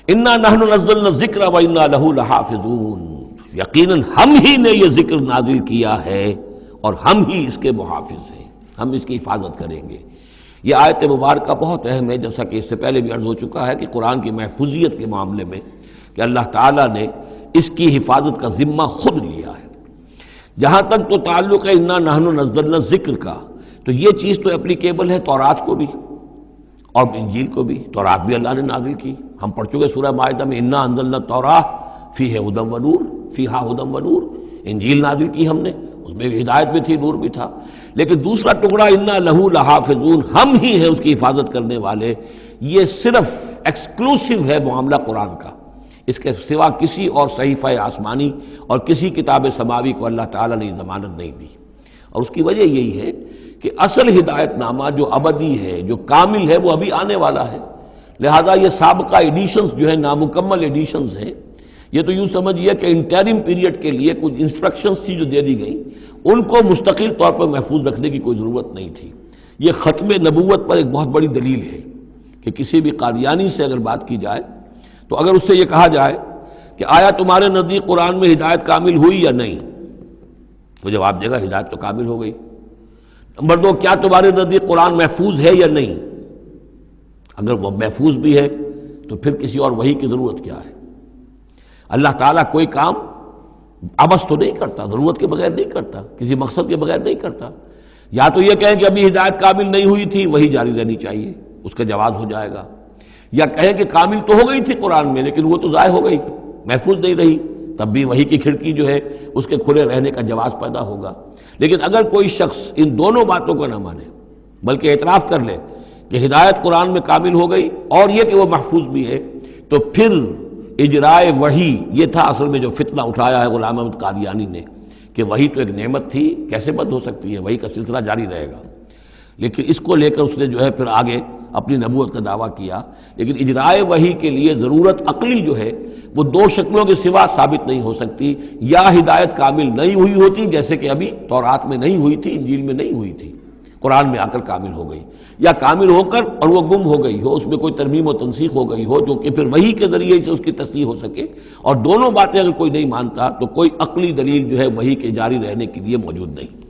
انا نحن نزلنا الذکر وانا لہ لحافظون، یقیناً ہم ہی نے یہ ذکر نازل کیا ہے اور ہم ہی اس کے محافظ ہیں، ہم اس کی حفاظت کریں گے۔ یہ آیت مبارکہ بہت اہم ہے، جیسا کہ اس سے پہلے بھی عرض ہو چکا ہے کہ قرآن کی محفوظیت کے معاملے میں کہ اللہ تعالیٰ نے اس کی حفاظت کا ذمہ خود لیا ہے۔ جہاں تک تو تعلق ہے انا نحن نزلنا الذکر کا، تو یہ چیز تو اپلیکیبل ہے تورات کو بھی اور انجیل کو بھی۔ تورات بھی اللہ نے نازل کی، ہم پڑھ چکے سورہ مائدہ میں انا انزلنا التوراۃ فیہا ھدی ونور۔ انجیل نازل کی ہم نے، اس میں بھی ہدایت بھی تھی، نور بھی تھا۔ لیکن دوسرا ٹکڑا انا لہ لحافظون، ہم ہی ہیں اس کی حفاظت کرنے والے، یہ صرف ایکسکلوسیو ہے معاملہ قرآن کا، اس کے سوا کسی اور صحیفہ آسمانی اور کسی کتاب سماوی کو اللہ تعالیٰ نے ضمانت نہیں دی۔ اور اس کی وجہ یہی ہے کہ اصل ہدایت نامہ جو ابدی ہے، جو کامل ہے، وہ ابھی آنے والا ہے۔ لہذا یہ سابقہ ایڈیشنز جو ہیں، نامکمل ایڈیشنز ہیں، یہ تو یوں سمجھیے کہ انٹرم پیریڈ کے لیے کچھ انسٹرکشنز تھی جو دے دی گئیں، ان کو مستقل طور پر محفوظ رکھنے کی کوئی ضرورت نہیں تھی۔ یہ ختم نبوت پر ایک بہت بڑی دلیل ہے کہ کسی بھی قادیانی سے اگر بات کی جائے تو اگر اس سے یہ کہا جائے کہ آیا تمہارے نزدیک قرآن میں ہدایت کامل ہوئی یا نہیں، تو جواب دے گا ہدایت تو کامل ہو گئی۔ نمبر 2، کیا تمہارے نزدیک قرآن محفوظ ہے یا نہیں؟ اگر وہ محفوظ بھی ہے تو پھر کسی اور وحی کی ضرورت کیا ہے؟ اللہ تعالیٰ کوئی کام عبث تو نہیں کرتا، ضرورت کے بغیر نہیں کرتا، کسی مقصد کے بغیر نہیں کرتا۔ یا تو یہ کہیں کہ ابھی ہدایت کامل نہیں ہوئی تھی، وہی جاری رہنی چاہیے، اس کا جواز ہو جائے گا، یا کہیں کہ کامل تو ہو گئی تھی قرآن میں لیکن وہ تو ضائع ہو گئی، محفوظ نہیں رہی، تب بھی وحی کی کھڑکی جو ہے اس کے کھلے رہنے کا جواز پیدا ہوگا۔ لیکن اگر کوئی شخص ان دونوں باتوں کو نہ مانے بلکہ اعتراف کر لے کہ ہدایت قرآن میں کامل ہو گئی اور یہ کہ وہ محفوظ بھی ہے، تو پھر اجرائے وحی، یہ تھا اصل میں جو فتنہ اٹھایا ہے غلام احمد قادیانی نے کہ وحی تو ایک نعمت تھی، کیسے بند ہو سکتی ہے، وحی کا سلسلہ جاری رہے گا۔ لیکن اس کو لے کر اس نے جو ہے پھر آگے اپنی نبوت کا دعویٰ کیا۔ لیکن اجرائے وحی کے لیے ضرورت عقلی جو ہے وہ دو شکلوں کے سوا ثابت نہیں ہو سکتی، یا ہدایت کامل نہیں ہوئی ہوتی جیسے کہ ابھی تورات میں نہیں ہوئی تھی، انجیل میں نہیں ہوئی تھی، قرآن میں آ کر کامل ہو گئی، یا کامل ہو کر اور وہ گم ہو گئی ہو، اس میں کوئی ترمیم و تنسیخ ہو گئی ہو جو کہ پھر وحی کے ذریعے سے اس کی تصحیح ہو سکے۔ اور دونوں باتیں اگر کوئی نہیں مانتا تو کوئی عقلی دلیل جو ہے وحی کے جاری رہنے کے لیے موجود نہیں۔